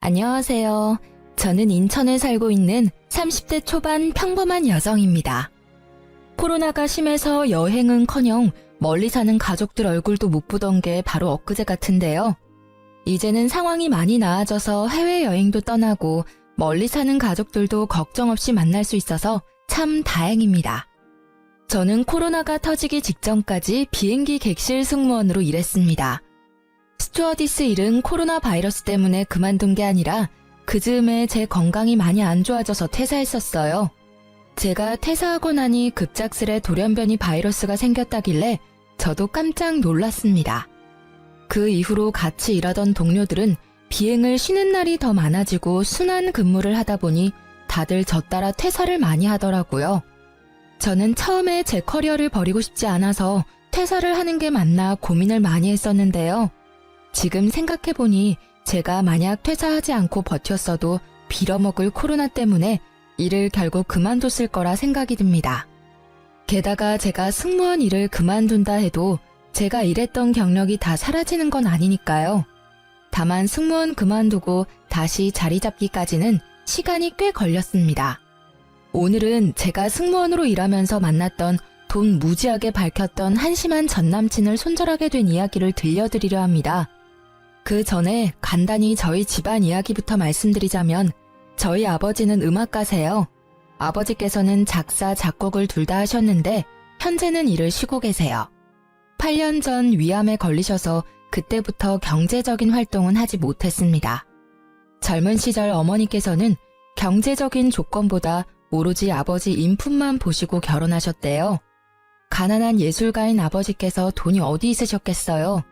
안녕하세요. 저는 인천에 살고 있는 30대 초반 평범한 여성입니다. 코로나가 심해서 여행은커녕 멀리 사는 가족들 얼굴도 못 보던 게 바로 엊그제 같은데요. 이제는 상황이 많이 나아져서 해외여행도 떠나고 멀리 사는 가족들도 걱정 없이 만날 수 있어서 참 다행입니다. 저는 코로나가 터지기 직전까지 비행기 객실 승무원으로 일했습니다. 스튜어디스 일은 코로나 바이러스 때문에 그만둔 게 아니라 그 즈음에 제 건강이 많이 안 좋아져서 퇴사했었어요. 제가 퇴사하고 나니 급작스레 돌연변이 바이러스가 생겼다길래 저도 깜짝 놀랐습니다. 그 이후로 같이 일하던 동료들은 비행을 쉬는 날이 더 많아지고 순환 근무를 하다 보니 다들 저 따라 퇴사를 많이 하더라고요. 저는 처음에 제 커리어를 버리고 싶지 않아서 퇴사를 하는 게 맞나 고민을 많이 했었는데요. 지금 생각해보니 제가 만약 퇴사하지 않고 버텼어도 빌어먹을 코로나 때문에 일을 결국 그만뒀을 거라 생각이 듭니다. 게다가 제가 승무원 일을 그만둔다 해도 제가 일했던 경력이 다 사라지는 건 아니니까요. 다만 승무원 그만두고 다시 자리 잡기까지는 시간이 꽤 걸렸습니다. 오늘은 제가 승무원으로 일하면서 만났던 돈 무지하게 밝혔던 한심한 전남친을 손절하게 된 이야기를 들려드리려 합니다. 그 전에 간단히 저희 집안 이야기부터 말씀드리자면 저희 아버지는 음악가세요. 아버지께서는 작사, 작곡을 둘 다 하셨는데 현재는 일을 쉬고 계세요. 8년 전 위암에 걸리셔서 그때부터 경제적인 활동은 하지 못했습니다. 젊은 시절 어머니께서는 경제적인 조건보다 오로지 아버지 인품만 보시고 결혼하셨대요. 가난한 예술가인 아버지께서 돈이 어디 있으셨겠어요.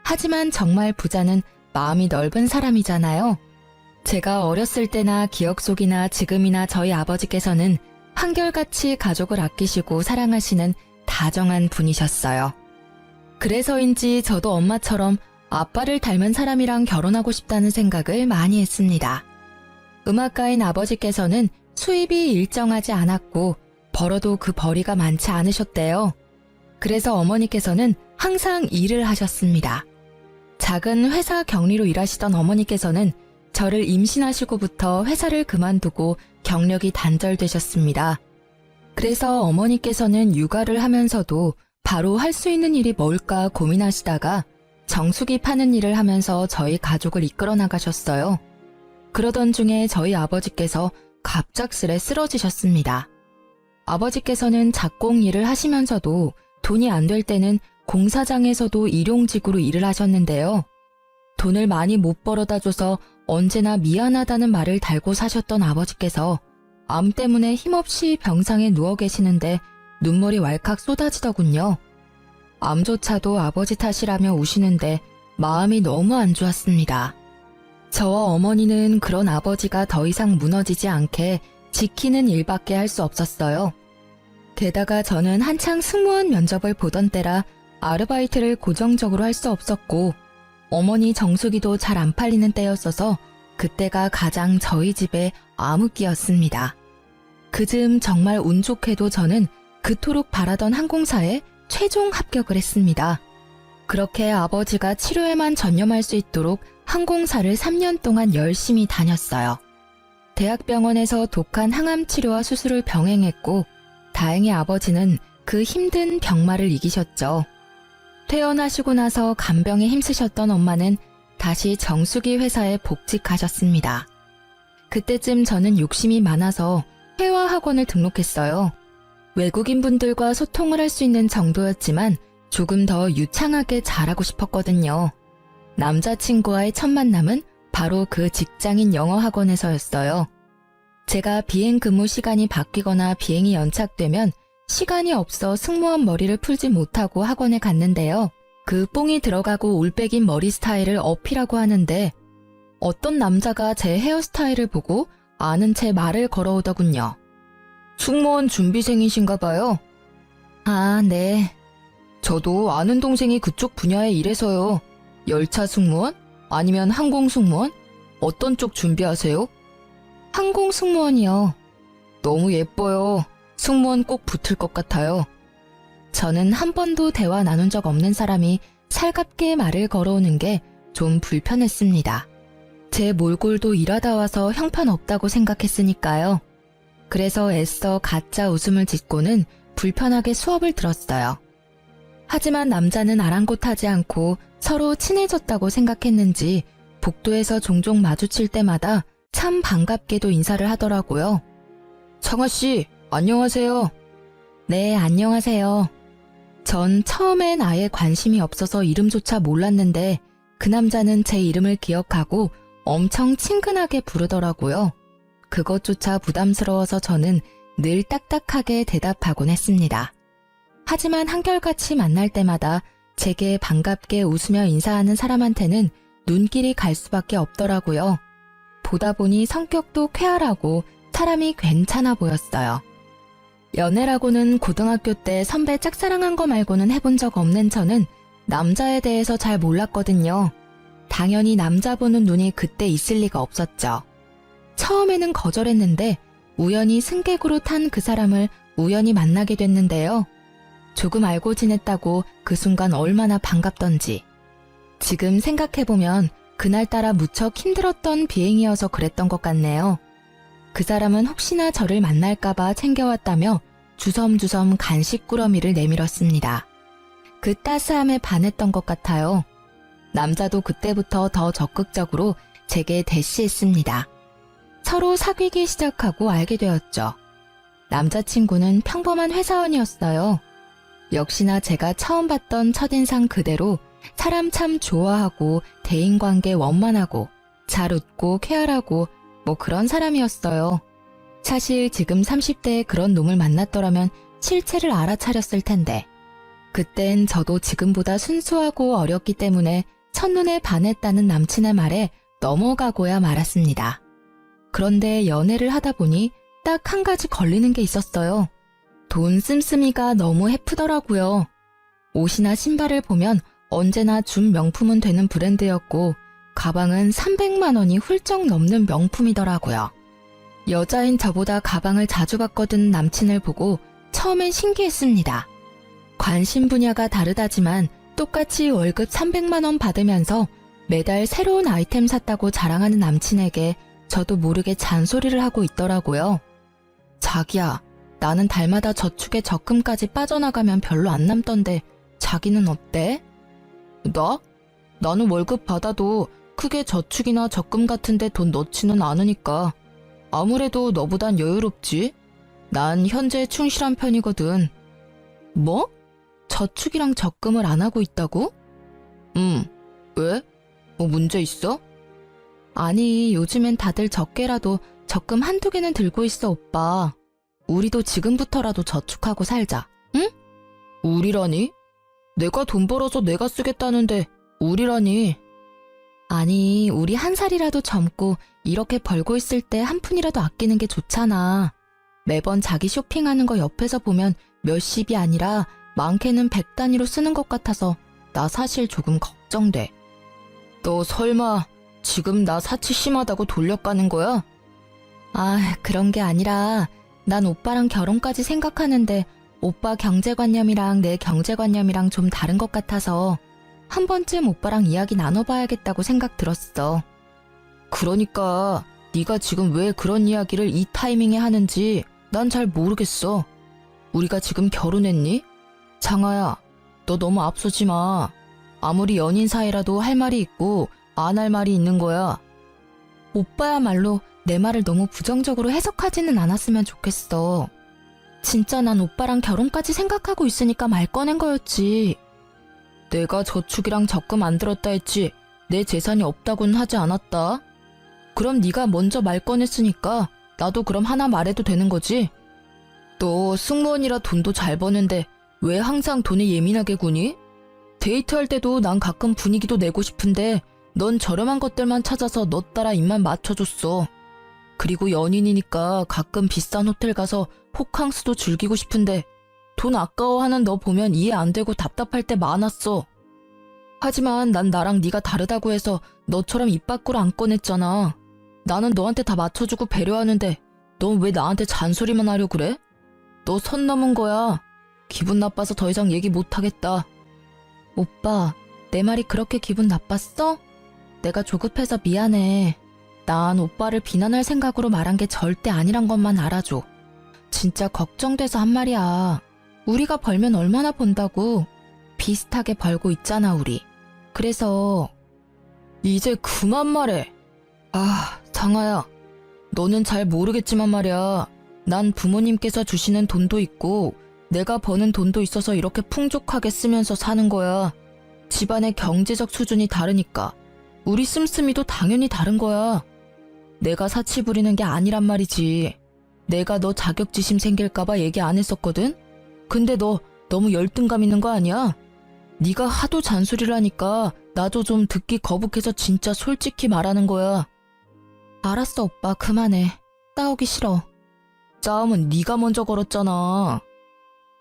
하지만 정말 부자는 마음이 넓은 사람이잖아요. 제가 어렸을 때나 기억 속이나 지금이나 저희 아버지께서는 한결같이 가족을 아끼시고 사랑하시는 다정한 분이셨어요. 그래서인지 저도 엄마처럼 아빠를 닮은 사람이랑 결혼하고 싶다는 생각을 많이 했습니다. 음악가인 아버지께서는 수입이 일정하지 않았고 벌어도 그 벌이가 많지 않으셨대요. 그래서 어머니께서는 항상 일을 하셨습니다. 작은 회사 격리로 일하시던 어머니께서는 저를 임신하시고부터 회사를 그만두고 경력이 단절되셨습니다. 그래서 어머니께서는 육아를 하면서도 바로 할 수 있는 일이 뭘까 고민하시다가 정수기 파는 일을 하면서 저희 가족을 이끌어 나가셨어요. 그러던 중에 저희 아버지께서 갑작스레 쓰러지셨습니다. 아버지께서는 작곡 일을 하시면서도 돈이 안 될 때는 공사장에서도 일용직으로 일을 하셨는데요. 돈을 많이 못 벌어다 줘서 언제나 미안하다는 말을 달고 사셨던 아버지께서 암 때문에 힘없이 병상에 누워 계시는데 눈물이 왈칵 쏟아지더군요. 암조차도 아버지 탓이라며 우시는데 마음이 너무 안 좋았습니다. 저와 어머니는 그런 아버지가 더 이상 무너지지 않게 지키는 일밖에 할 수 없었어요. 게다가 저는 한창 승무원 면접을 보던 때라 아르바이트를 고정적으로 할 수 없었고 어머니 정수기도 잘 안 팔리는 때였어서 그때가 가장 저희 집의 암흑기였습니다. 그즈음 정말 운 좋게도 저는 그토록 바라던 항공사에 최종 합격을 했습니다. 그렇게 아버지가 치료에만 전념할 수 있도록 항공사를 3년 동안 열심히 다녔어요. 대학병원에서 독한 항암 치료와 수술을 병행했고 다행히 아버지는 그 힘든 병마를 이기셨죠. 퇴원하시고 나서 간병에 힘쓰셨던 엄마는 다시 정수기 회사에 복직하셨습니다. 그때쯤 저는 욕심이 많아서 회화학원을 등록했어요. 외국인분들과 소통을 할 수 있는 정도였지만 조금 더 유창하게 잘하고 싶었거든요. 남자친구와의 첫 만남은 바로 그 직장인 영어학원에서였어요. 제가 비행 근무 시간이 바뀌거나 비행이 연착되면 시간이 없어 승무원 머리를 풀지 못하고 학원에 갔는데요. 그 뽕이 들어가고 올백인 머리 스타일을 어필하고 하는데 어떤 남자가 제 헤어스타일을 보고 아는 채 말을 걸어오더군요. 승무원 준비생이신가 봐요. 아, 네. 저도 아는 동생이 그쪽 분야에 일해서요. 열차 승무원? 아니면 항공 승무원? 어떤 쪽 준비하세요? 항공 승무원이요. 너무 예뻐요. 승무원 꼭 붙을 것 같아요. 저는 한 번도 대화 나눈 적 없는 사람이 살갑게 말을 걸어오는 게 좀 불편했습니다. 제 몰골도 일하다 와서 형편없다고 생각했으니까요. 그래서 애써 가짜 웃음을 짓고는 불편하게 수업을 들었어요. 하지만 남자는 아랑곳하지 않고 서로 친해졌다고 생각했는지 복도에서 종종 마주칠 때마다 참 반갑게도 인사를 하더라고요. 청아씨, 안녕하세요. 네, 안녕하세요. 전 처음엔 아예 관심이 없어서 이름조차 몰랐는데 그 남자는 제 이름을 기억하고 엄청 친근하게 부르더라고요. 그것조차 부담스러워서 저는 늘 딱딱하게 대답하곤 했습니다. 하지만 한결같이 만날 때마다 제게 반갑게 웃으며 인사하는 사람한테는 눈길이 갈 수밖에 없더라고요. 보다 보니 성격도 쾌활하고 사람이 괜찮아 보였어요. 연애라고는 고등학교 때 선배 짝사랑한 거 말고는 해본 적 없는 저는 남자에 대해서 잘 몰랐거든요. 당연히 남자 보는 눈이 그때 있을 리가 없었죠. 처음에는 거절했는데 우연히 승객으로 탄 그 사람을 우연히 만나게 됐는데요. 조금 알고 지냈다고 그 순간 얼마나 반갑던지. 지금 생각해보면 그날따라 무척 힘들었던 비행이어서 그랬던 것 같네요. 그 사람은 혹시나 저를 만날까봐 챙겨왔다며 주섬주섬 간식 꾸러미를 내밀었습니다. 그 따스함에 반했던 것 같아요. 남자도 그때부터 더 적극적으로 제게 대시했습니다. 서로 사귀기 시작하고 알게 되었죠. 남자친구는 평범한 회사원이었어요. 역시나 제가 처음 봤던 첫인상 그대로 사람 참 좋아하고 대인관계 원만하고 잘 웃고 쾌활하고 뭐 그런 사람이었어요. 사실 지금 30대에 그런 놈을 만났더라면 실체를 알아차렸을 텐데 그땐 저도 지금보다 순수하고 어렸기 때문에 첫눈에 반했다는 남친의 말에 넘어가고야 말았습니다. 그런데 연애를 하다 보니 딱 한 가지 걸리는 게 있었어요. 돈 씀씀이가 너무 해프더라고요. 옷이나 신발을 보면 언제나 준 명품은 되는 브랜드였고 가방은 300만 원이 훌쩍 넘는 명품이더라고요. 여자인 저보다 가방을 자주 바꿔든 남친을 보고 처음엔 신기했습니다. 관심 분야가 다르다지만 똑같이 월급 300만 원 받으면서 매달 새로운 아이템 샀다고 자랑하는 남친에게 저도 모르게 잔소리를 하고 있더라고요. 자기야, 나는 달마다 저축에 적금까지 빠져나가면 별로 안 남던데 자기는 어때? 나? 나는 월급 받아도 크게 저축이나 적금 같은데 돈 넣지는 않으니까 아무래도 너보단 여유롭지? 난 현재 충실한 편이거든. 뭐? 저축이랑 적금을 안 하고 있다고? 왜? 뭐 문제 있어? 아니, 요즘엔 다들 적게라도 적금 한두 개는 들고 있어, 오빠. 우리도 지금부터라도 저축하고 살자, 응? 우리라니? 내가 돈 벌어서 내가 쓰겠다는데 우리라니. 아니, 우리 한 살이라도 젊고 이렇게 벌고 있을 때 한 푼이라도 아끼는 게 좋잖아. 매번 자기 쇼핑하는 거 옆에서 보면 몇십이 아니라 많게는 100 단위로 쓰는 것 같아서 나 사실 조금 걱정돼. 너 설마 지금 나 사치 심하다고 돌려가는 거야? 아, 그런 게 아니라 난 오빠랑 결혼까지 생각하는데 오빠 경제관념이랑 내 경제관념이랑 좀 다른 것 같아서 한 번쯤 오빠랑 이야기 나눠봐야겠다고 생각 들었어. 그러니까 네가 지금 왜 그런 이야기를 이 타이밍에 하는지 난 잘 모르겠어. 우리가 지금 결혼했니? 장아야, 너 너무 앞서지 마. 아무리 연인 사이라도 할 말이 있고 안 할 말이 있는 거야. 오빠야말로 내 말을 너무 부정적으로 해석하지는 않았으면 좋겠어. 진짜 난 오빠랑 결혼까지 생각하고 있으니까 말 꺼낸 거였지. 내가 저축이랑 적금 안 들었다 했지 내 재산이 없다고는 하지 않았다. 그럼 네가 먼저 말 꺼냈으니까 나도 그럼 하나 말해도 되는 거지? 너 승무원이라 돈도 잘 버는데 왜 항상 돈에 예민하게 구니? 데이트할 때도 난 가끔 분위기도 내고 싶은데 넌 저렴한 것들만 찾아서 너 따라 입만 맞춰줬어. 그리고 연인이니까 가끔 비싼 호텔 가서 호캉스도 즐기고 싶은데 돈 아까워하는 너 보면 이해 안 되고 답답할 때 많았어. 하지만 난 나랑 네가 다르다고 해서 너처럼 입 밖으로 안 꺼냈잖아. 나는 너한테 다 맞춰주고 배려하는데 넌 왜 나한테 잔소리만 하려 그래? 너 선 넘은 거야. 기분 나빠서 더 이상 얘기 못하겠다. 오빠, 내 말이 그렇게 기분 나빴어? 내가 조급해서 미안해. 난 오빠를 비난할 생각으로 말한 게 절대 아니란 것만 알아줘. 진짜 걱정돼서 한 말이야. 우리가 벌면 얼마나 번다고. 비슷하게 벌고 있잖아, 우리. 그래서 이제 그만 말해. 아, 장아야. 너는 잘 모르겠지만 말이야. 난 부모님께서 주시는 돈도 있고 내가 버는 돈도 있어서 이렇게 풍족하게 쓰면서 사는 거야. 집안의 경제적 수준이 다르니까 우리 씀씀이도 당연히 다른 거야. 내가 사치 부리는 게 아니란 말이지. 내가 너 자격지심 생길까봐 얘기 안 했었거든? 근데 너 너무 열등감 있는 거 아니야? 네가 하도 잔소리를 하니까 나도 좀 듣기 거북해서 진짜 솔직히 말하는 거야. 알았어, 오빠. 그만해. 싸우기 싫어. 싸움은 네가 먼저 걸었잖아.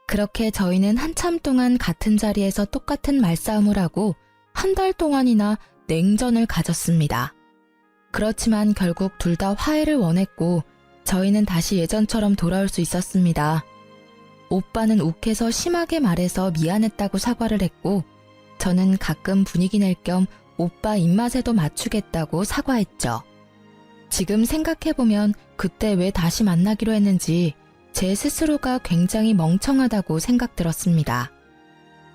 그렇게 저희는 한참 동안 같은 자리에서 똑같은 말싸움을 하고 한 달 동안이나 냉전을 가졌습니다. 그렇지만 결국 둘 다 화해를 원했고 저희는 다시 예전처럼 돌아올 수 있었습니다. 오빠는 욱해서 심하게 말해서 미안했다고 사과를 했고 저는 가끔 분위기 낼 겸 오빠 입맛에도 맞추겠다고 사과했죠. 지금 생각해보면 그때 왜 다시 만나기로 했는지 제 스스로가 굉장히 멍청하다고 생각들었습니다.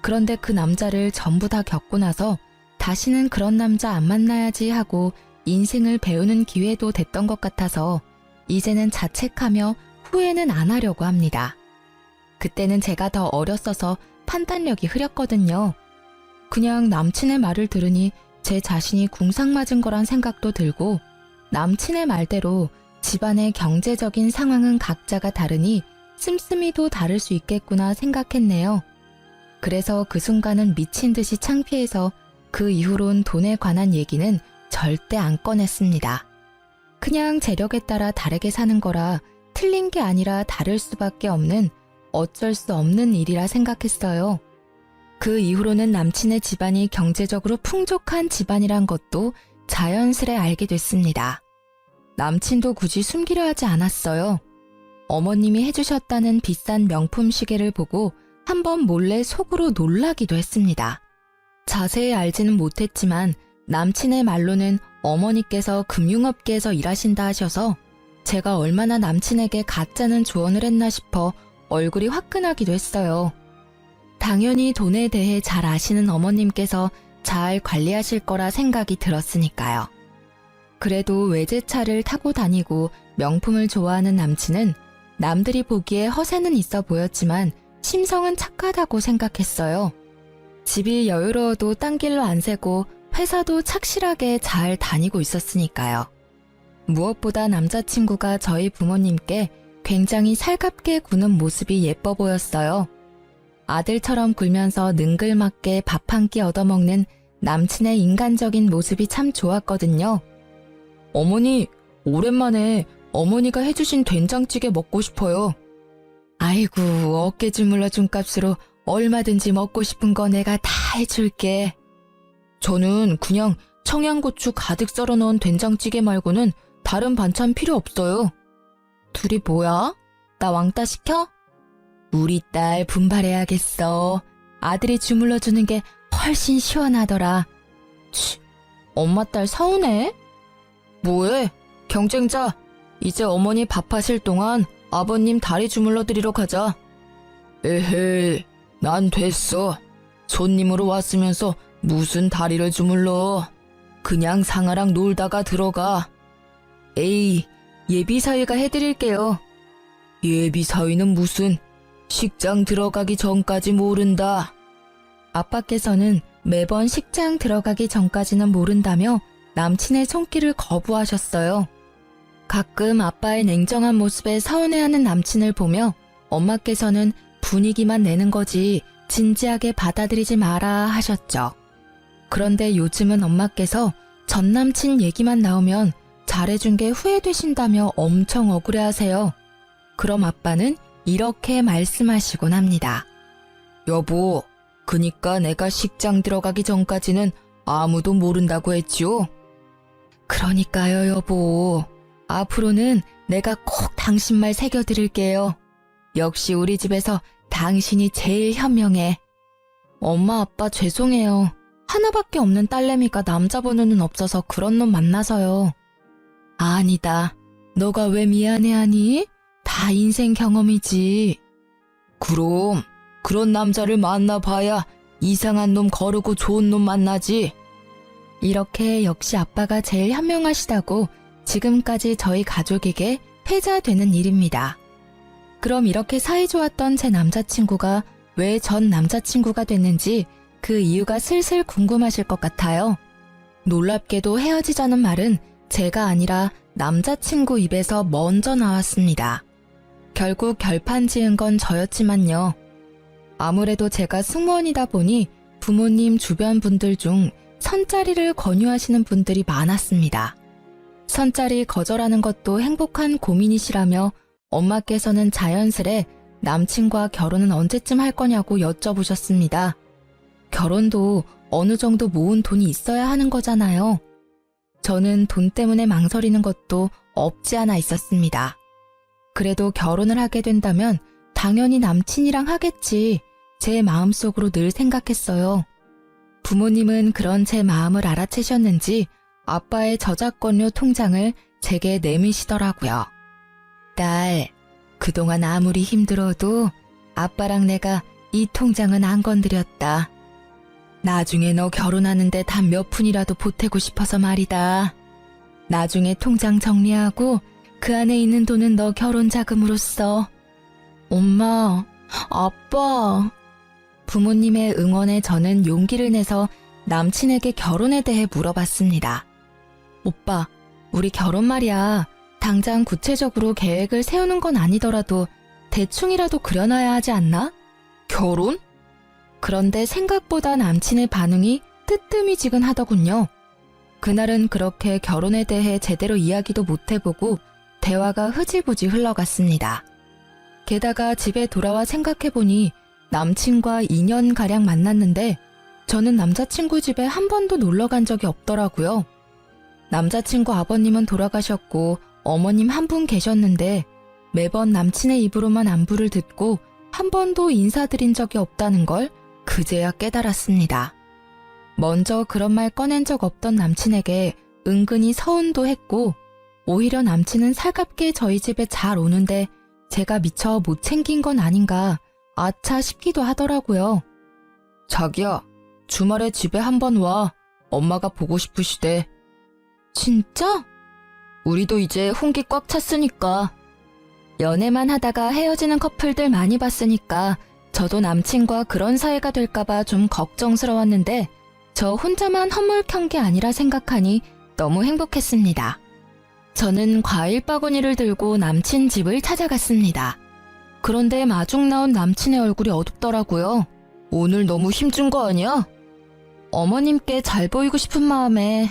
그런데 그 남자를 전부 다 겪고 나서 다시는 그런 남자 안 만나야지 하고 인생을 배우는 기회도 됐던 것 같아서 이제는 자책하며 후회는 안 하려고 합니다. 그때는 제가 더 어렸어서 판단력이 흐렸거든요. 그냥 남친의 말을 들으니 제 자신이 궁상 맞은 거란 생각도 들고 남친의 말대로 집안의 경제적인 상황은 각자가 다르니 씀씀이도 다를 수 있겠구나 생각했네요. 그래서 그 순간은 미친 듯이 창피해서 그 이후론 돈에 관한 얘기는 절대 안 꺼냈습니다. 그냥 재력에 따라 다르게 사는 거라 틀린 게 아니라 다를 수밖에 없는 어쩔 수 없는 일이라 생각했어요. 그 이후로는 남친의 집안이 경제적으로 풍족한 집안이란 것도 자연스레 알게 됐습니다. 남친도 굳이 숨기려 하지 않았어요. 어머님이 해주셨다는 비싼 명품 시계를 보고 한번 몰래 속으로 놀라기도 했습니다. 자세히 알지는 못했지만 남친의 말로는 어머니께서 금융업계에서 일하신다 하셔서 제가 얼마나 남친에게 가짜는 조언을 했나 싶어 얼굴이 화끈하기도 했어요. 당연히 돈에 대해 잘 아시는 어머님께서 잘 관리하실 거라 생각이 들었으니까요. 그래도 외제차를 타고 다니고 명품을 좋아하는 남친은 남들이 보기에 허세는 있어 보였지만 심성은 착하다고 생각했어요. 집이 여유로워도 딴 길로 안 새고 회사도 착실하게 잘 다니고 있었으니까요. 무엇보다 남자친구가 저희 부모님께 굉장히 살갑게 구는 모습이 예뻐 보였어요. 아들처럼 굴면서 능글맞게 밥 한 끼 얻어먹는 남친의 인간적인 모습이 참 좋았거든요. 어머니, 오랜만에 어머니가 해주신 된장찌개 먹고 싶어요. 아이고, 어깨 주물러준 값으로 얼마든지 먹고 싶은 거 내가 다 해줄게. 저는 그냥 청양고추 가득 썰어 넣은 된장찌개 말고는 다른 반찬 필요 없어요. 둘이 뭐야? 나 왕따 시켜? 우리 딸 분발해야겠어. 아들이 주물러주는 게 훨씬 시원하더라. 치, 엄마 딸 서운해? 뭐해? 경쟁자. 이제 어머니 밥하실 동안 아버님 다리 주물러 드리러 가자. 에헤이, 난 됐어. 손님으로 왔으면서 무슨 다리를 주물러. 그냥 상아랑 놀다가 들어가. 에이, 예비사위가 해드릴게요. 예비사위는 무슨, 식장 들어가기 전까지 모른다. 아빠께서는 매번 식장 들어가기 전까지는 모른다며 남친의 손길을 거부하셨어요. 가끔 아빠의 냉정한 모습에 서운해하는 남친을 보며 엄마께서는 분위기만 내는 거지 진지하게 받아들이지 마라 하셨죠. 그런데 요즘은 엄마께서 전 남친 얘기만 나오면 잘해준 게 후회되신다며 엄청 억울해하세요. 그럼 아빠는 이렇게 말씀하시곤 합니다. 여보, 그니까 내가 식장 들어가기 전까지는 아무도 모른다고 했지요? 그러니까요, 여보. 앞으로는 내가 꼭 당신 말 새겨드릴게요. 역시 우리 집에서 당신이 제일 현명해. 엄마, 아빠 죄송해요. 하나밖에 없는 딸내미가 남자 번호는 없어서 그런 놈 만나서요. 아니다. 너가 왜 미안해하니? 다 인생 경험이지. 그럼 그런 남자를 만나봐야 이상한 놈 거르고 좋은 놈 만나지. 이렇게 역시 아빠가 제일 현명하시다고 지금까지 저희 가족에게 패자되는 일입니다. 그럼 이렇게 사이좋았던 제 남자친구가 왜 전 남자친구가 됐는지 그 이유가 슬슬 궁금하실 것 같아요. 놀랍게도 헤어지자는 말은 제가 아니라 남자친구 입에서 먼저 나왔습니다. 결국 결판 지은 건 저였지만요. 아무래도 제가 승무원이다 보니 부모님 주변 분들 중 선짜리를 권유하시는 분들이 많았습니다. 선짜리 거절하는 것도 행복한 고민이시라며 엄마께서는 자연스레 남친과 결혼은 언제쯤 할 거냐고 여쭤보셨습니다. 결혼도 어느 정도 모은 돈이 있어야 하는 거잖아요. 저는 돈 때문에 망설이는 것도 없지 않아 있었습니다. 그래도 결혼을 하게 된다면 당연히 남친이랑 하겠지. 제 마음속으로 늘 생각했어요. 부모님은 그런 제 마음을 알아채셨는지 아빠의 저작권료 통장을 제게 내미시더라고요. 딸, 그동안 아무리 힘들어도 아빠랑 내가 이 통장은 안 건드렸다. 나중에 너 결혼하는데 단 몇 푼이라도 보태고 싶어서 말이다. 나중에 통장 정리하고 그 안에 있는 돈은 너 결혼 자금으로 써. 엄마, 아빠. 부모님의 응원에 저는 용기를 내서 남친에게 결혼에 대해 물어봤습니다. 오빠, 우리 결혼 말이야. 당장 구체적으로 계획을 세우는 건 아니더라도 대충이라도 그려놔야 하지 않나? 결혼? 그런데 생각보다 남친의 반응이 뜨뜨미지근하더군요. 그날은 그렇게 결혼에 대해 제대로 이야기도 못 해보고 대화가 흐지부지 흘러갔습니다. 게다가 집에 돌아와 생각해보니 남친과 2년가량 만났는데 저는 남자친구 집에 한 번도 놀러 간 적이 없더라고요. 남자친구 아버님은 돌아가셨고 어머님 한 분 계셨는데 매번 남친의 입으로만 안부를 듣고 한 번도 인사드린 적이 없다는 걸 그제야 깨달았습니다. 먼저 그런 말 꺼낸 적 없던 남친에게 은근히 서운도 했고 오히려 남친은 살갑게 저희 집에 잘 오는데 제가 미처 못 챙긴 건 아닌가 아차 싶기도 하더라고요. 자기야, 주말에 집에 한번 와. 엄마가 보고 싶으시대. 진짜? 우리도 이제 혼기 꽉 찼으니까. 연애만 하다가 헤어지는 커플들 많이 봤으니까 저도 남친과 그런 사이가 될까봐 좀 걱정스러웠는데 저 혼자만 허물켠 게 아니라 생각하니 너무 행복했습니다. 저는 과일 바구니를 들고 남친 집을 찾아갔습니다. 그런데 마중 나온 남친의 얼굴이 어둡더라고요. 오늘 너무 힘준 거 아니야? 어머님께 잘 보이고 싶은 마음에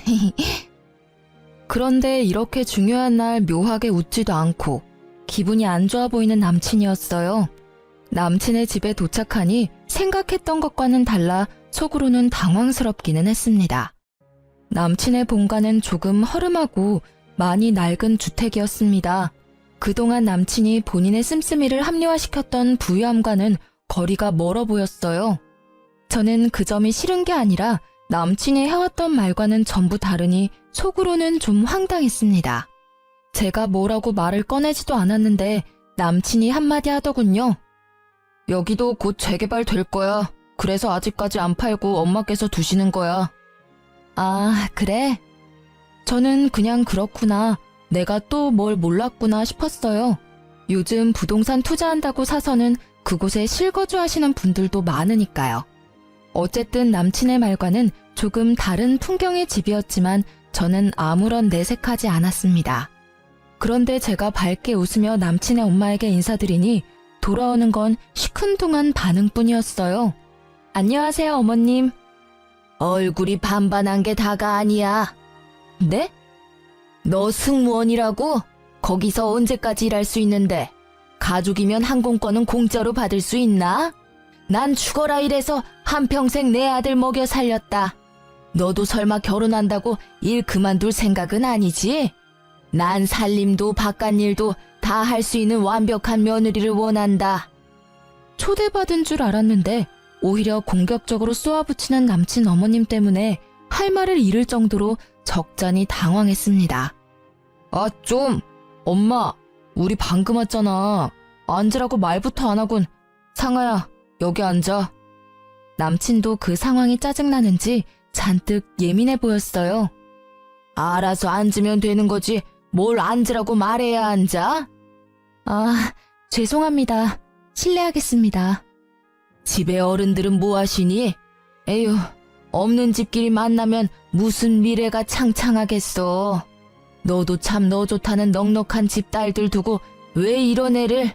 그런데 이렇게 중요한 날 묘하게 웃지도 않고 기분이 안 좋아 보이는 남친이었어요. 남친의 집에 도착하니 생각했던 것과는 달라 속으로는 당황스럽기는 했습니다. 남친의 본가는 조금 허름하고 많이 낡은 주택이었습니다. 그동안 남친이 본인의 씀씀이를 합리화시켰던 부유함과는 거리가 멀어 보였어요. 저는 그 점이 싫은 게 아니라 남친이 해왔던 말과는 전부 다르니 속으로는 좀 황당했습니다. 제가 뭐라고 말을 꺼내지도 않았는데 남친이 한마디 하더군요. 여기도 곧 재개발 될 거야. 그래서 아직까지 안 팔고 엄마께서 두시는 거야. 아, 그래? 저는 그냥 그렇구나. 내가 또 뭘 몰랐구나 싶었어요. 요즘 부동산 투자한다고 사서는 그곳에 실거주 하시는 분들도 많으니까요. 어쨌든 남친의 말과는 조금 다른 풍경의 집이었지만 저는 아무런 내색하지 않았습니다. 그런데 제가 밝게 웃으며 남친의 엄마에게 인사드리니 돌아오는 건 시큰둥한 반응뿐이었어요. 안녕하세요, 어머님. 얼굴이 반반한 게 다가 아니야. 네? 너 승무원이라고? 거기서 언제까지 일할 수 있는데 가족이면 항공권은 공짜로 받을 수 있나? 난 죽어라 이래서 한평생 내 아들 먹여 살렸다. 너도 설마 결혼한다고 일 그만둘 생각은 아니지? 난 살림도 바깥일도 다 할 수 있는 완벽한 며느리를 원한다. 초대받은 줄 알았는데 오히려 공격적으로 쏘아붙이는 남친 어머님 때문에 할 말을 잃을 정도로 적잖이 당황했습니다. 아, 좀! 엄마, 우리 방금 왔잖아. 앉으라고 말부터 안 하군. 상아야, 여기 앉아. 남친도 그 상황이 짜증나는지 잔뜩 예민해 보였어요. 알아서 앉으면 되는 거지. 뭘 앉으라고 말해야 앉아? 아, 죄송합니다. 실례하겠습니다. 집에 어른들은 뭐 하시니? 에휴, 없는 집끼리 만나면 무슨 미래가 창창하겠어. 너도 참 너 좋다는 넉넉한 집 딸들 두고 왜 이런 애를?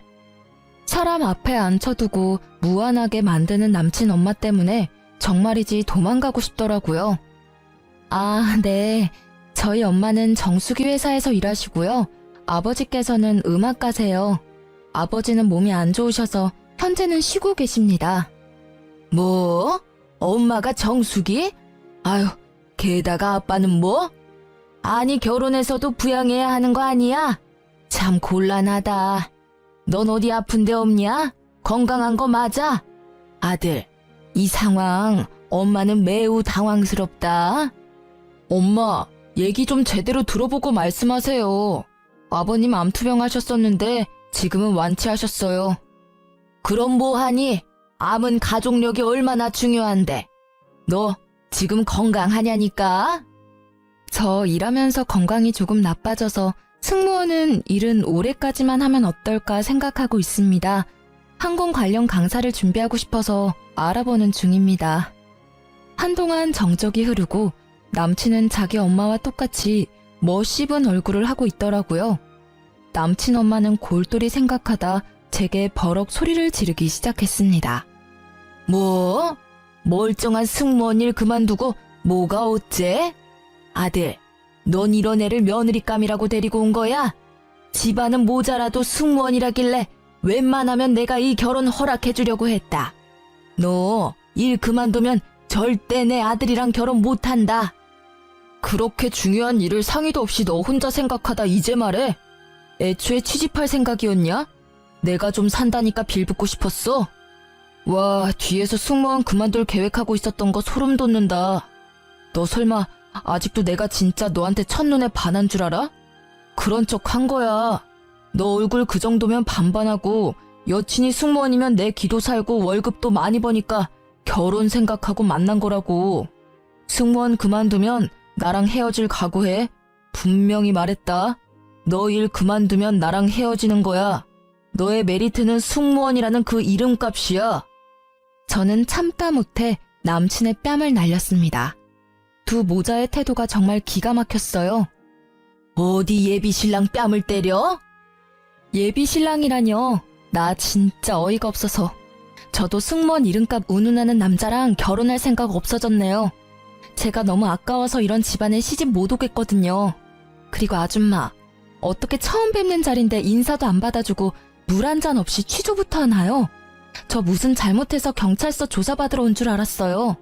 사람 앞에 앉혀두고 무안하게 만드는 남친 엄마 때문에 정말이지 도망가고 싶더라고요. 아, 네. 저희 엄마는 정수기 회사에서 일하시고요. 아버지께서는 음악가세요. 아버지는 몸이 안 좋으셔서 현재는 쉬고 계십니다. 뭐? 엄마가 정수기? 아유, 게다가 아빠는 뭐? 아니, 결혼해서도 부양해야 하는 거 아니야? 참 곤란하다. 넌 어디 아픈 데 없냐? 건강한 거 맞아? 아들, 이 상황 엄마는 매우 당황스럽다. 엄마, 얘기 좀 제대로 들어보고 말씀하세요. 아버님 암투병 하셨었는데 지금은 완치하셨어요. 그럼 뭐하니? 암은 가족력이 얼마나 중요한데. 너 지금 건강하냐니까? 저 일하면서 건강이 조금 나빠져서 승무원은 일은 올해까지만 하면 어떨까 생각하고 있습니다. 항공 관련 강사를 준비하고 싶어서 알아보는 중입니다. 한동안 정적이 흐르고 남친은 자기 엄마와 똑같이 멋씹은 얼굴을 하고 있더라고요. 남친 엄마는 골똘히 생각하다 제게 버럭 소리를 지르기 시작했습니다. 뭐? 멀쩡한 승무원 일 그만두고 뭐가 어째? 아들, 넌 이런 애를 며느리감이라고 데리고 온 거야? 집안은 모자라도 승무원이라길래 웬만하면 내가 이 결혼 허락해주려고 했다. 너 일 그만두면 절대 내 아들이랑 결혼 못한다. 그렇게 중요한 일을 상의도 없이 너 혼자 생각하다 이제 말해? 애초에 취직할 생각이었냐? 내가 좀 산다니까 빌붙고 싶었어? 와, 뒤에서 승무원 그만둘 계획하고 있었던 거 소름 돋는다. 너 설마 아직도 내가 진짜 너한테 첫눈에 반한 줄 알아? 그런 척 한 거야. 너 얼굴 그 정도면 반반하고 여친이 승무원이면 내 기도 살고 월급도 많이 버니까 결혼 생각하고 만난 거라고. 승무원 그만두면 나랑 헤어질 각오해. 분명히 말했다. 너 일 그만두면 나랑 헤어지는 거야. 너의 메리트는 승무원이라는 그 이름값이야. 저는 참다 못해 남친의 뺨을 날렸습니다. 두 모자의 태도가 정말 기가 막혔어요. 어디 예비신랑 뺨을 때려? 예비신랑이라뇨. 나 진짜 어이가 없어서. 저도 승무원 이름값 운운하는 남자랑 결혼할 생각 없어졌네요. 제가 너무 아까워서 이런 집안에 시집 못 오겠거든요. 그리고 아줌마, 어떻게 처음 뵙는 자리인데 인사도 안 받아주고 물 한 잔 없이 취조부터 하나요? 저 무슨 잘못해서 경찰서 조사받으러 온 줄 알았어요.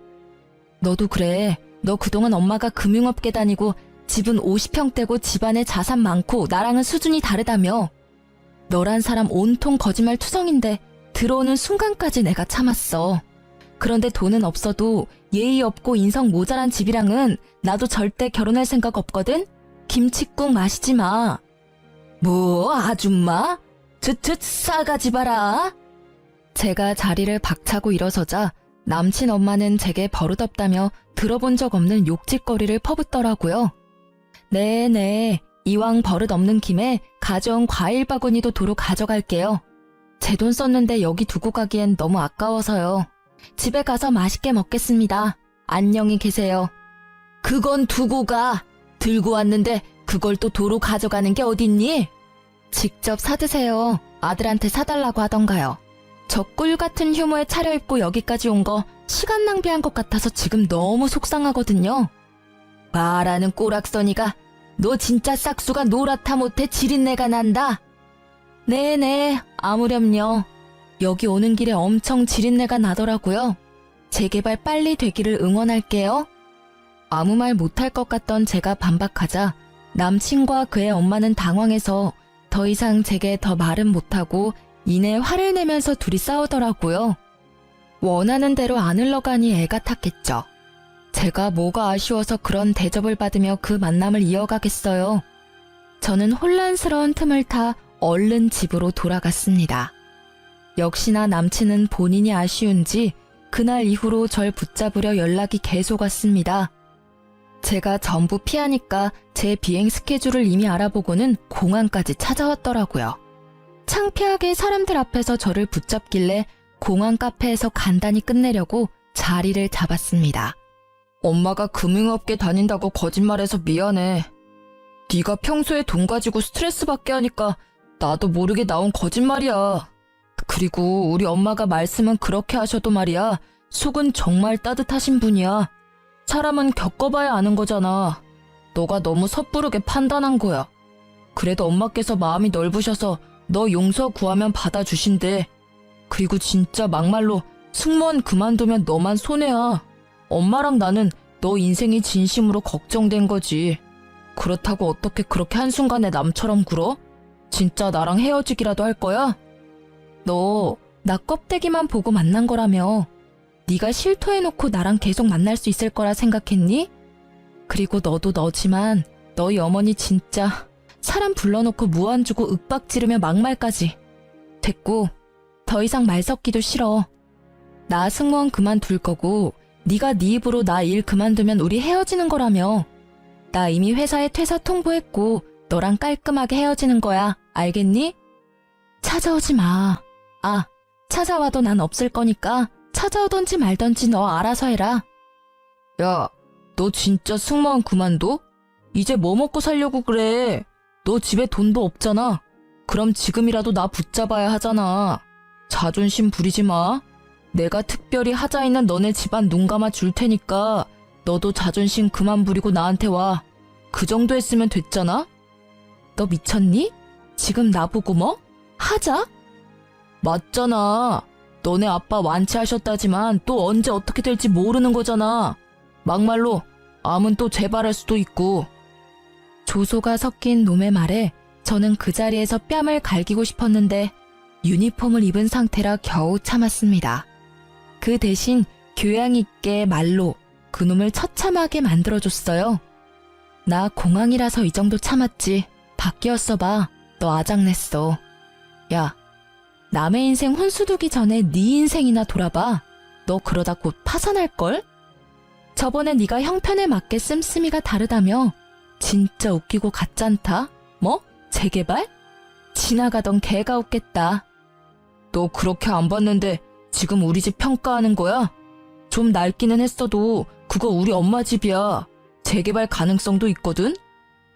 너도 그래. 너 그동안 엄마가 금융업계 다니고 집은 50평대고 집안에 자산 많고 나랑은 수준이 다르다며. 너란 사람 온통 거짓말 투성인데 들어오는 순간까지 내가 참았어. 그런데 돈은 없어도 예의 없고 인성 모자란 집이랑은 나도 절대 결혼할 생각 없거든? 김칫국 마시지 마. 뭐, 아줌마? 트트 싸가지 봐라. 제가 자리를 박차고 일어서자 남친 엄마는 제게 버릇없다며 들어본 적 없는 욕짓거리를 퍼붓더라고요. 네네, 이왕 버릇 없는 김에 가져온 과일 바구니도 도로 가져갈게요. 제 돈 썼는데 여기 두고 가기엔 너무 아까워서요. 집에 가서 맛있게 먹겠습니다. 안녕히 계세요. 그건 두고 가. 들고 왔는데 그걸 또 도로 가져가는 게 어딨니? 직접 사드세요. 아들한테 사달라고 하던가요. 저 꿀 같은 휴무에 차려입고 여기까지 온 거 시간 낭비한 것 같아서 지금 너무 속상하거든요. 말하는 꼬락서니가 너 진짜 싹수가 노랗다 못해 지린내가 난다. 네네, 아무렴요. 여기 오는 길에 엄청 지린내가 나더라고요. 재개발 빨리 되기를 응원할게요. 아무 말 못할 것 같던 제가 반박하자 남친과 그의 엄마는 당황해서 더 이상 제게 더 말은 못하고 이내 화를 내면서 둘이 싸우더라고요. 원하는 대로 안 흘러가니 애가 탔겠죠. 제가 뭐가 아쉬워서 그런 대접을 받으며 그 만남을 이어가겠어요. 저는 혼란스러운 틈을 타 얼른 집으로 돌아갔습니다. 역시나 남친은 본인이 아쉬운지 그날 이후로 절 붙잡으려 연락이 계속 왔습니다. 제가 전부 피하니까 제 비행 스케줄을 이미 알아보고는 공항까지 찾아왔더라고요. 창피하게 사람들 앞에서 저를 붙잡길래 공항 카페에서 간단히 끝내려고 자리를 잡았습니다. 엄마가 금융업계 다닌다고 거짓말해서 미안해. 네가 평소에 돈 가지고 스트레스 받게 하니까 나도 모르게 나온 거짓말이야. 그리고 우리 엄마가 말씀은 그렇게 하셔도 말이야. 속은 정말 따뜻하신 분이야. 사람은 겪어봐야 아는 거잖아. 너가 너무 섣부르게 판단한 거야. 그래도 엄마께서 마음이 넓으셔서 너 용서 구하면 받아주신대. 그리고 진짜 막말로 승무원 그만두면 너만 손해야. 엄마랑 나는 너 인생이 진심으로 걱정된 거지. 그렇다고 어떻게 그렇게 한순간에 남처럼 굴어? 진짜 나랑 헤어지기라도 할 거야? 너 나 껍데기만 보고 만난 거라며. 네가 실토해놓고 나랑 계속 만날 수 있을 거라 생각했니? 그리고 너도 너지만 너희 어머니 진짜 사람 불러놓고 무안 주고 윽박 지르며 막말까지. 됐고 더 이상 말 섞기도 싫어. 나 승무원 그만둘 거고 네가 네 입으로 나 일 그만두면 우리 헤어지는 거라며. 나 이미 회사에 퇴사 통보했고 너랑 깔끔하게 헤어지는 거야. 알겠니? 찾아오지 마. 아, 찾아와도 난 없을 거니까 찾아오던지 말던지 너 알아서 해라. 야, 너 진짜 승무원 그만둬? 이제 뭐 먹고 살려고 그래? 너 집에 돈도 없잖아. 그럼 지금이라도 나 붙잡아야 하잖아. 자존심 부리지 마. 내가 특별히 하자 있는 너네 집안 눈 감아 줄 테니까 너도 자존심 그만 부리고 나한테 와. 그 정도 했으면 됐잖아? 너 미쳤니? 지금 나보고 뭐? 하자? 맞잖아. 너네 아빠 완치하셨다지만 또 언제 어떻게 될지 모르는 거잖아. 막말로 암은 또 재발할 수도 있고. 조소가 섞인 놈의 말에 저는 그 자리에서 뺨을 갈기고 싶었는데 유니폼을 입은 상태라 겨우 참았습니다. 그 대신 교양 있게 말로 그놈을 처참하게 만들어줬어요. 나 공항이라서 이 정도 참았지. 바뀌었어 봐. 너 아작냈어. 야, 남의 인생 혼수두기 전에 네 인생이나 돌아봐. 너 그러다 곧 파산할걸? 저번에 네가 형편에 맞게 씀씀이가 다르다며. 진짜 웃기고 가짠다. 뭐? 재개발? 지나가던 개가 웃겠다. 너 그렇게 안 봤는데 지금 우리 집 평가하는 거야? 좀 낡기는 했어도 그거 우리 엄마 집이야. 재개발 가능성도 있거든?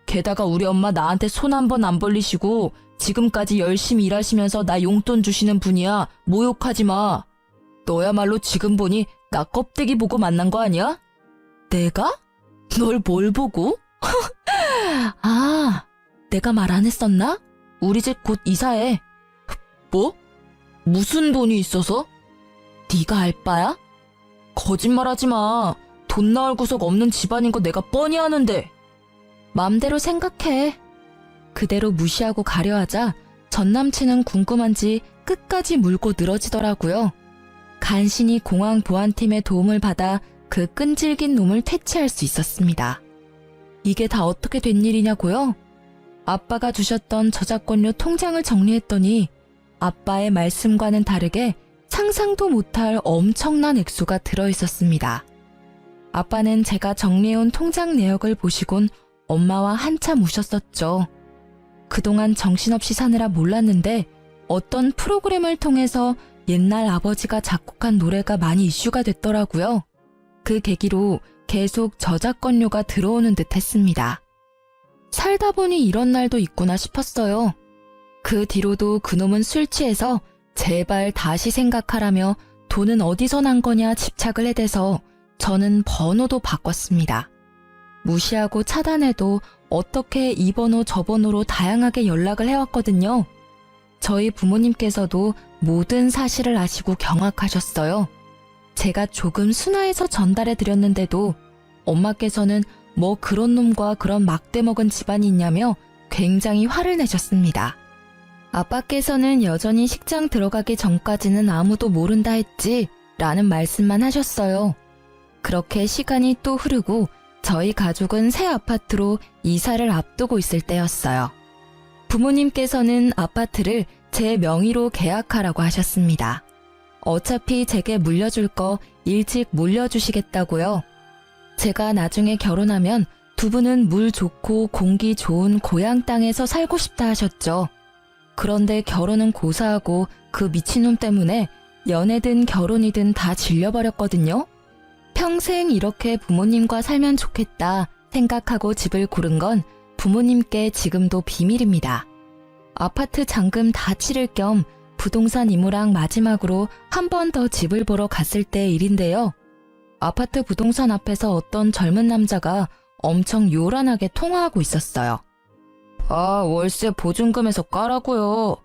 게다가 우리 엄마 나한테 손 한 번 안 벌리시고 지금까지 열심히 일하시면서 나 용돈 주시는 분이야. 모욕하지 마. 너야말로 지금 보니 나 껍데기 보고 만난 거 아니야? 내가? 널 뭘 보고? 아, 내가 말 안 했었나? 우리 집 곧 이사해. 뭐? 무슨 돈이 있어서? 네가 알 바야? 거짓말하지 마. 돈 나올 구석 없는 집안인 거 내가 뻔히 아는데. 맘대로 생각해. 그대로 무시하고 가려하자 전남친은 궁금한지 끝까지 물고 늘어지더라고요. 간신히 공항 보안팀의 도움을 받아 그 끈질긴 놈을 퇴치할 수 있었습니다. 이게 다 어떻게 된 일이냐고요? 아빠가 주셨던 저작권료 통장을 정리했더니 아빠의 말씀과는 다르게 상상도 못할 엄청난 액수가 들어있었습니다. 아빠는 제가 정리해온 통장 내역을 보시곤 엄마와 한참 우셨었죠. 그동안 정신없이 사느라 몰랐는데 어떤 프로그램을 통해서 옛날 아버지가 작곡한 노래가 많이 이슈가 됐더라고요. 그 계기로 계속 저작권료가 들어오는 듯 했습니다. 살다 보니 이런 날도 있구나 싶었어요. 그 뒤로도 그놈은 술 취해서 제발 다시 생각하라며 돈은 어디서 난 거냐 집착을 해대서 저는 번호도 바꿨습니다. 무시하고 차단해도 어떻게 이 번호 저 번호로 다양하게 연락을 해왔거든요. 저희 부모님께서도 모든 사실을 아시고 경악하셨어요. 제가 조금 순화해서 전달해 드렸는데도 엄마께서는 뭐 그런 놈과 그런 막대 먹은 집안이 있냐며 굉장히 화를 내셨습니다. 아빠께서는 여전히 식장 들어가기 전까지는 아무도 모른다 했지 라는 말씀만 하셨어요. 그렇게 시간이 또 흐르고 저희 가족은 새 아파트로 이사를 앞두고 있을 때였어요. 부모님께서는 아파트를 제 명의로 계약하라고 하셨습니다. 어차피 제게 물려줄 거 일찍 물려주시겠다고요. 제가 나중에 결혼하면 두 분은 물 좋고 공기 좋은 고향 땅에서 살고 싶다 하셨죠. 그런데 결혼은 고사하고 그 미친놈 때문에 연애든 결혼이든 다 질려버렸거든요. 평생 이렇게 부모님과 살면 좋겠다 생각하고 집을 고른 건 부모님께 지금도 비밀입니다. 아파트 잔금 다 치를 겸 부동산 이모랑 마지막으로 한 번 더 집을 보러 갔을 때 일인데요. 아파트 부동산 앞에서 어떤 젊은 남자가 엄청 요란하게 통화하고 있었어요. 월세 보증금에서 까라고요.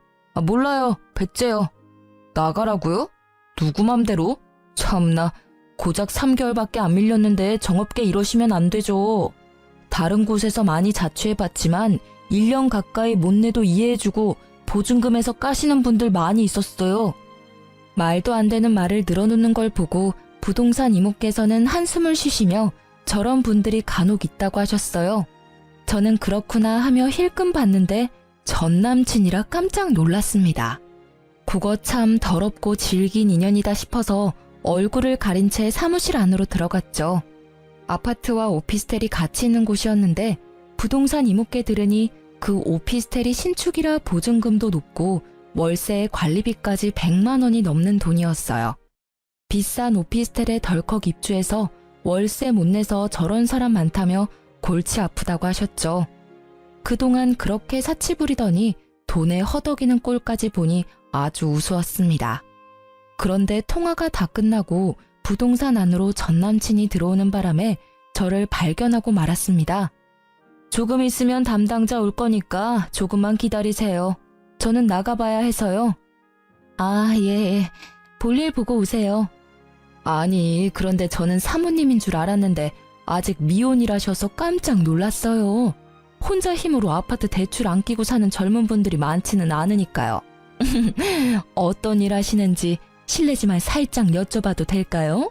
몰라요. 배째요. 나가라고요? 누구 맘대로? 참나, 고작 3개월밖에 안 밀렸는데 정없게 이러시면 안 되죠. 다른 곳에서 많이 자취해봤지만 1년 가까이 못 내도 이해해주고 보증금에서 까시는 분들 많이 있었어요. 말도 안 되는 말을 늘어놓는 걸 보고 부동산 이모께서는 한숨을 쉬시며 저런 분들이 간혹 있다고 하셨어요. 저는 그렇구나 하며 힐끔 봤는데 전 남친이라 깜짝 놀랐습니다. 그거 참 더럽고 질긴 인연이다 싶어서 얼굴을 가린 채 사무실 안으로 들어갔죠. 아파트와 오피스텔이 같이 있는 곳이었는데 부동산 이모께 들으니 그 오피스텔이 신축이라 보증금도 높고 월세에 관리비까지 100만 원이 넘는 돈이었어요. 비싼 오피스텔에 덜컥 입주해서 월세 못 내서 저런 사람 많다며 골치 아프다고 하셨죠. 그동안 그렇게 사치 부리더니 돈에 허덕이는 꼴까지 보니 아주 우스웠습니다. 그런데 통화가 다 끝나고 부동산 안으로 전 남친이 들어오는 바람에 저를 발견하고 말았습니다. 조금 있으면 담당자 올 거니까 조금만 기다리세요. 저는 나가봐야 해서요. 예. 볼일 보고 오세요. 아니, 그런데 저는 사모님인 줄 알았는데 아직 미혼이라셔서 깜짝 놀랐어요. 혼자 힘으로 아파트 대출 안 끼고 사는 젊은 분들이 많지는 않으니까요. 어떤 일 하시는지 실례지만 살짝 여쭤봐도 될까요?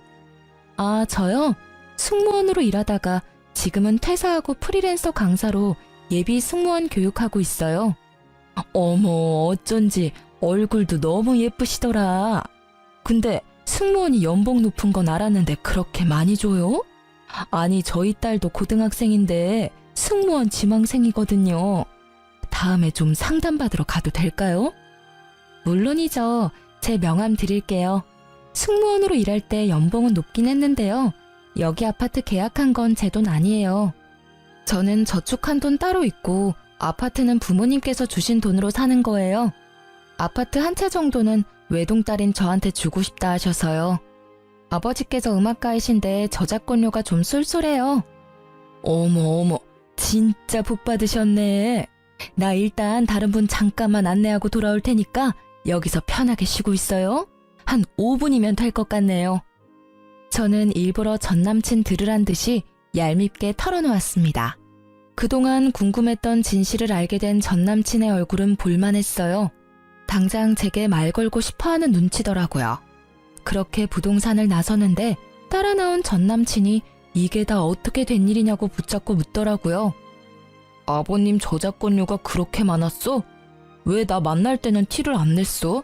저요? 승무원으로 일하다가 지금은 퇴사하고 프리랜서 강사로 예비 승무원 교육하고 있어요. 어머, 어쩐지 얼굴도 너무 예쁘시더라. 근데 승무원이 연봉 높은 건 알았는데 그렇게 많이 줘요? 아니, 저희 딸도 고등학생인데 승무원 지망생이거든요. 다음에 좀 상담받으러 가도 될까요? 물론이죠. 제 명함 드릴게요. 승무원으로 일할 때 연봉은 높긴 했는데요. 여기 아파트 계약한 건 제 돈 아니에요. 저는 저축한 돈 따로 있고 아파트는 부모님께서 주신 돈으로 사는 거예요. 아파트 한 채 정도는 외동딸인 저한테 주고 싶다 하셔서요. 아버지께서 음악가이신데 저작권료가 좀 쏠쏠해요. 어머, 진짜 복 받으셨네. 나 일단 다른 분 잠깐만 안내하고 돌아올 테니까 여기서 편하게 쉬고 있어요. 한 5분이면 될 것 같네요. 저는 일부러 전 남친 들으란 듯이 얄밉게 털어놓았습니다. 그동안 궁금했던 진실을 알게 된 전 남친의 얼굴은 볼만했어요. 당장 제게 말 걸고 싶어하는 눈치더라고요. 그렇게 부동산을 나서는데 따라 나온 전 남친이 이게 다 어떻게 된 일이냐고 붙잡고 묻더라고요. 아버님 저작권료가 그렇게 많았어? 왜 나 만날 때는 티를 안 냈어?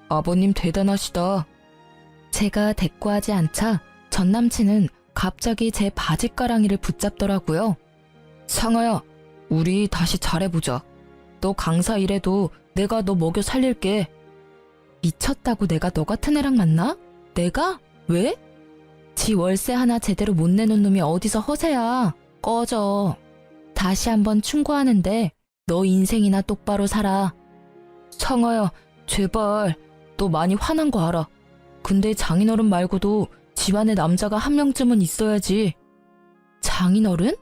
아버님 대단하시다. 제가 대꾸하지 않자 전 남친은 갑자기 제 바지가랑이를 붙잡더라고요. 상아야, 우리 다시 잘해보자. 너 강사 일해도 내가 너 먹여 살릴게. 미쳤다고 내가 너 같은 애랑 만나? 내가? 왜? 지 월세 하나 제대로 못 내놓은 놈이 어디서 허세야. 꺼져. 다시 한번 충고하는데 너 인생이나 똑바로 살아. 상아야, 제발. 너 많이 화난 거 알아. 근데 장인어른 말고도 집안에 남자가 한 명쯤은 있어야지. 장인어른?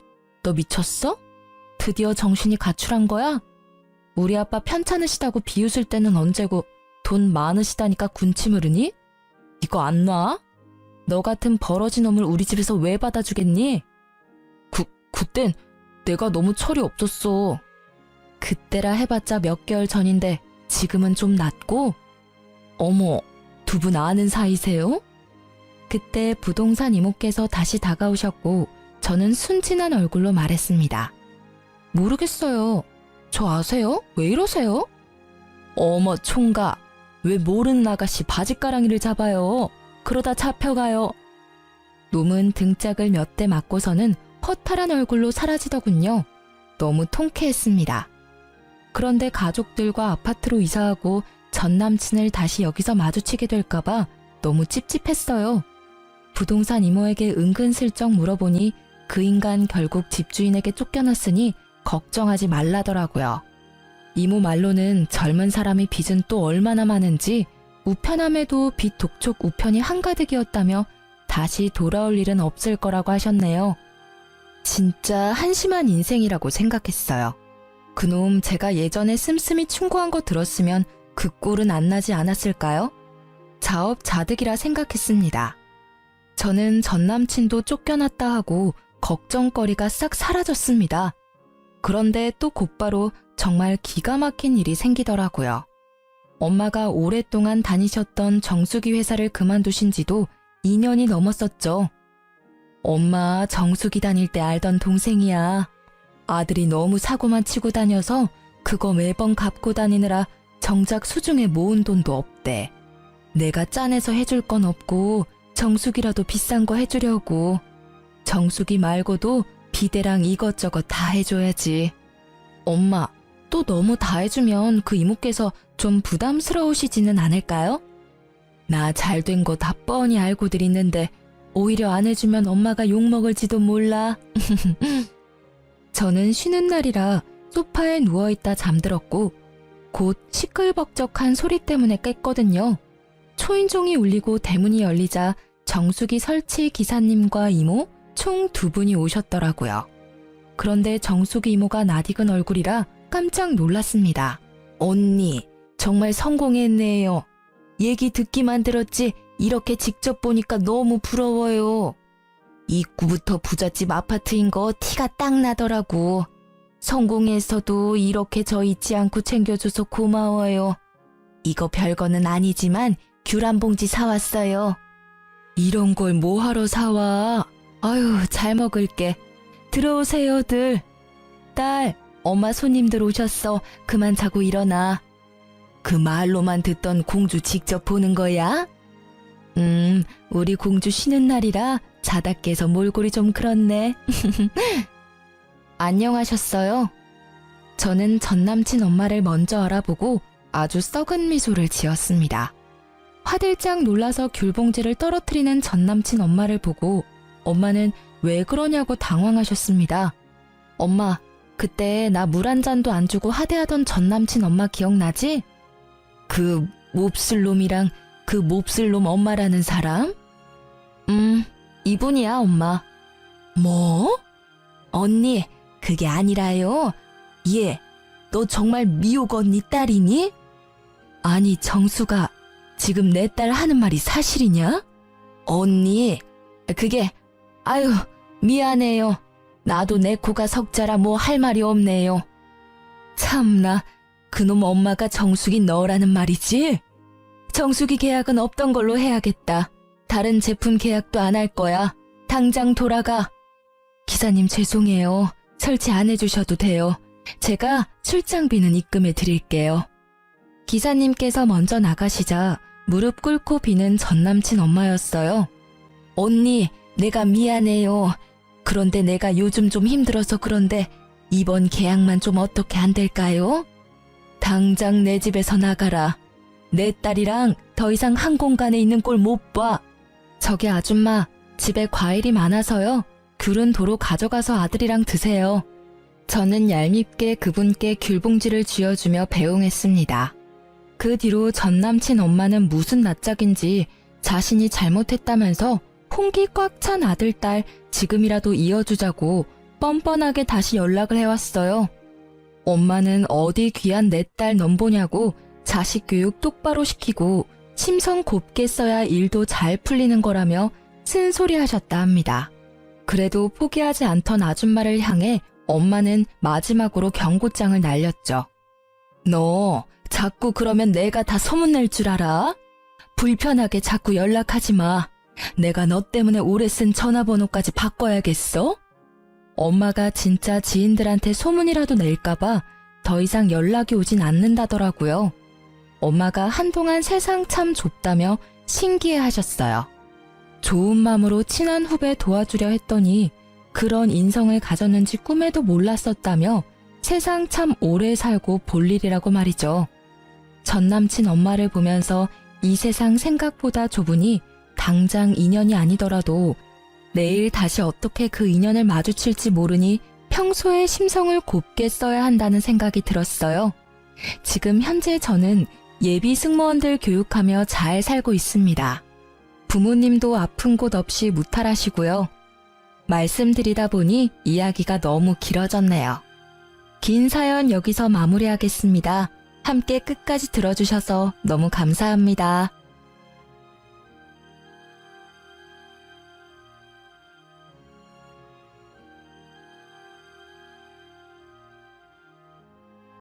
너 미쳤어? 드디어 정신이 가출한 거야? 우리 아빠 편찮으시다고 비웃을 때는 언제고 돈 많으시다니까 군침 흐르니? 이거 안 놔? 너 같은 버러지 놈을 우리 집에서 왜 받아주겠니? 그땐 내가 너무 철이 없었어. 그때라 해봤자 몇 개월 전인데 지금은 좀 낫고? 어머, 두 분 아는 사이세요? 그때 부동산 이모께서 다시 다가오셨고 저는 순진한 얼굴로 말했습니다. 모르겠어요. 저 아세요? 왜 이러세요? 어머 총각, 왜 모르는 아가씨 바지가랑이를 잡아요? 그러다 잡혀가요. 놈은 등짝을 몇 대 맞고서는 허탈한 얼굴로 사라지더군요. 너무 통쾌했습니다. 그런데 가족들과 아파트로 이사하고 전 남친을 다시 여기서 마주치게 될까봐 너무 찝찝했어요. 부동산 이모에게 은근슬쩍 물어보니 그 인간 결국 집주인에게 쫓겨났으니 걱정하지 말라더라고요. 이모 말로는 젊은 사람이 빚은 또 얼마나 많은지 우편함에도 빚 독촉 우편이 한가득이었다며 다시 돌아올 일은 없을 거라고 하셨네요. 진짜 한심한 인생이라고 생각했어요. 그놈 제가 예전에 씀씀이 충고한 거 들었으면 그 꼴은 안 나지 않았을까요? 자업자득이라 생각했습니다. 저는 전 남친도 쫓겨났다 하고 걱정거리가 싹 사라졌습니다. 그런데 또 곧바로 정말 기가 막힌 일이 생기더라고요. 엄마가 오랫동안 다니셨던 정수기 회사를 그만두신 지도 2년이 넘었었죠. 엄마 정수기 다닐 때 알던 동생이야. 아들이 너무 사고만 치고 다녀서 그거 매번 갚고 다니느라 정작 수중에 모은 돈도 없대. 내가 짠해서 해줄 건 없고 정수기라도 비싼 거 해주려고. 정수기 말고도 비데랑 이것저것 다 해줘야지. 엄마, 또 너무 다 해주면 그 이모께서 좀 부담스러우시지는 않을까요? 나 잘된 거 다 뻔히 알고들 있는데 오히려 안 해주면 엄마가 욕먹을지도 몰라. 저는 쉬는 날이라 소파에 누워있다 잠들었고 곧 시끌벅적한 소리 때문에 깼거든요. 초인종이 울리고 대문이 열리자 정수기 설치 기사님과 이모 총 2분이 오셨더라고요. 그런데 정수기 이모가 낯익은 얼굴이라 깜짝 놀랐습니다. 언니, 정말 성공했네요. 얘기 듣기만 들었지 이렇게 직접 보니까 너무 부러워요. 입구부터 부잣집 아파트인 거 티가 딱 나더라고. 성공해서도 이렇게 저 잊지 않고 챙겨줘서 고마워요. 이거 별거는 아니지만 귤 한 봉지 사왔어요. 이런 걸 뭐하러 사와? 아유, 잘 먹을게. 들어오세요들. 딸, 엄마 손님들 오셨어. 그만 자고 일어나. 그 말로만 듣던 공주 직접 보는 거야? 우리 공주 쉬는 날이라 자다 깨서 몰골이 좀 그렇네. 안녕하셨어요? 저는 전남친 엄마를 먼저 알아보고 아주 썩은 미소를 지었습니다. 화들짝 놀라서 귤봉지를 떨어뜨리는 전남친 엄마를 보고 엄마는 왜 그러냐고 당황하셨습니다. 엄마, 그때 나 물 한 잔도 안 주고 하대하던 전남친 엄마 기억나지? 그 몹쓸 놈이랑 그 몹쓸 놈 엄마라는 사람? 이분이야, 엄마. 뭐? 언니, 그게 아니라요. 얘, 너 정말 미옥 언니 딸이니? 아니, 정수가 지금 내 딸 하는 말이 사실이냐? 언니, 그게, 아유, 미안해요. 나도 내 코가 석자라 뭐 할 말이 없네요. 참나, 그놈 엄마가 정수기 넣으라는 말이지? 정수기 계약은 없던 걸로 해야겠다. 다른 제품 계약도 안 할 거야. 당장 돌아가. 기사님 죄송해요. 설치 안 해주셔도 돼요. 제가 출장비는 입금해 드릴게요. 기사님께서 먼저 나가시자 무릎 꿇고 비는 전남친 엄마였어요. 언니, 내가 미안해요. 그런데 내가 요즘 좀 힘들어서 그런데 이번 계약만 좀 어떻게 안 될까요? 당장 내 집에서 나가라. 내 딸이랑 더 이상 한 공간에 있는 꼴 못 봐. 저기 아줌마, 집에 과일이 많아서요. 귤은 도로 가져가서 아들이랑 드세요. 저는 얄밉게 그분께 귤봉지를 쥐어주며 배웅했습니다. 그 뒤로 전 남친 엄마는 무슨 낯짝인지 자신이 잘못했다면서 홍기 꽉 찬 아들, 딸 지금이라도 이어주자고 뻔뻔하게 다시 연락을 해왔어요. 엄마는 어디 귀한 내 딸 넘보냐고 자식 교육 똑바로 시키고 심성 곱게 써야 일도 잘 풀리는 거라며 쓴소리 하셨다 합니다. 그래도 포기하지 않던 아줌마를 향해 엄마는 마지막으로 경고장을 날렸죠. 너 자꾸 그러면 내가 다 소문낼 줄 알아? 불편하게 자꾸 연락하지 마. 내가 너 때문에 오래 쓴 전화번호까지 바꿔야겠어? 엄마가 진짜 지인들한테 소문이라도 낼까봐 더 이상 연락이 오진 않는다더라고요. 엄마가 한동안 세상 참 좁다며 신기해 하셨어요. 좋은 마음으로 친한 후배 도와주려 했더니 그런 인성을 가졌는지 꿈에도 몰랐었다며 세상 참 오래 살고 볼 일이라고 말이죠. 전 남친 엄마를 보면서 이 세상 생각보다 좁으니 당장 인연이 아니더라도 내일 다시 어떻게 그 인연을 마주칠지 모르니 평소에 심성을 곱게 써야 한다는 생각이 들었어요. 지금 현재 저는 예비 승무원들 교육하며 잘 살고 있습니다. 부모님도 아픈 곳 없이 무탈하시고요. 말씀드리다 보니 이야기가 너무 길어졌네요. 긴 사연 여기서 마무리하겠습니다. 함께 끝까지 들어주셔서 너무 감사합니다.